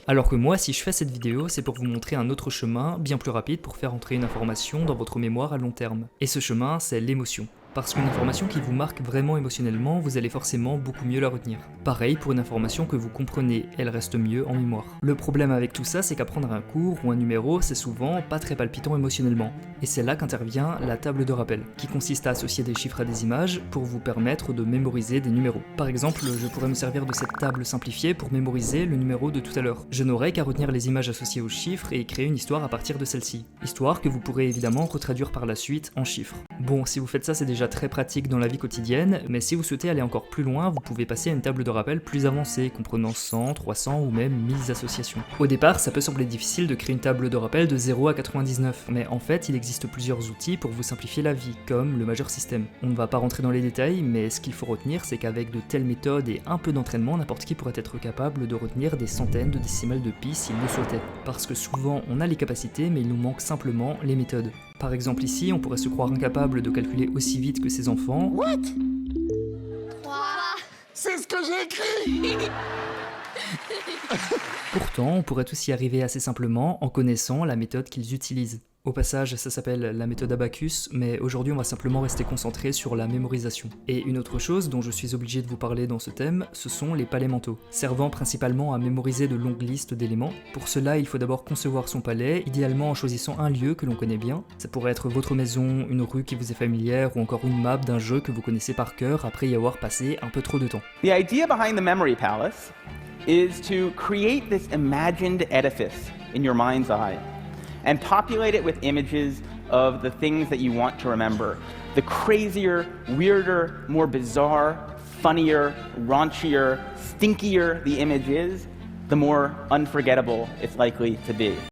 Alors que moi, si je fais cette vidéo, c'est pour vous montrer un autre chemin, bien plus rapide pour faire entrer une information dans votre mémoire à long terme. Et ce chemin, c'est l'émotion. Parce qu'une information qui vous marque vraiment émotionnellement, vous allez forcément beaucoup mieux la retenir. Pareil pour une information que vous comprenez, elle reste mieux en mémoire. Le problème avec tout ça, c'est qu'apprendre un cours ou un numéro, c'est souvent pas très palpitant émotionnellement. Et c'est là qu'intervient la table de rappel, qui consiste à associer des chiffres à des images pour vous permettre de mémoriser des numéros. Par exemple, je pourrais me servir de cette table simplifiée pour mémoriser le numéro de tout à l'heure. Je n'aurai qu'à retenir les images associées aux chiffres et créer une histoire à partir de celle-ci. Histoire que vous pourrez évidemment retraduire par la suite en chiffres. Bon, si vous faites ça, c'est déjà très pratique dans la vie quotidienne, mais si vous souhaitez aller encore plus loin, vous pouvez passer à une table de rappel plus avancée, comprenant 100, 300 ou même 1000 associations. Au départ, ça peut sembler difficile de créer une table de rappel de 0 à 99, mais en fait, il existe plusieurs outils pour vous simplifier la vie, comme le Major System. On ne va pas rentrer dans les détails, mais ce qu'il faut retenir, c'est qu'avec de telles méthodes et un peu d'entraînement, n'importe qui pourrait être capable de retenir des centaines de décimales de pi s'il le souhaitait. Parce que souvent, on a les capacités, mais il nous manque simplement les méthodes. Par exemple ici, on pourrait se croire incapable de calculer aussi vite que ses enfants. What? 3. C'est ce que j'ai écrit. Pourtant, on pourrait tous y arriver assez simplement en connaissant la méthode qu'ils utilisent. Au passage, ça s'appelle la méthode Abacus, mais aujourd'hui on va simplement rester concentré sur la mémorisation. Et une autre chose dont je suis obligé de vous parler dans ce thème, ce sont les palais mentaux, servant principalement à mémoriser de longues listes d'éléments. Pour cela, il faut d'abord concevoir son palais, idéalement en choisissant un lieu que l'on connaît bien. Ça pourrait être votre maison, une rue qui vous est familière, ou encore une map d'un jeu que vous connaissez par cœur après y avoir passé un peu trop de temps. The idea behind the memory palace is to create this imagined edifice in your mind's eye and populate it with images of the things that you want to remember. The crazier, weirder, more bizarre, funnier, raunchier, stinkier the image is, the more unforgettable it's likely to be.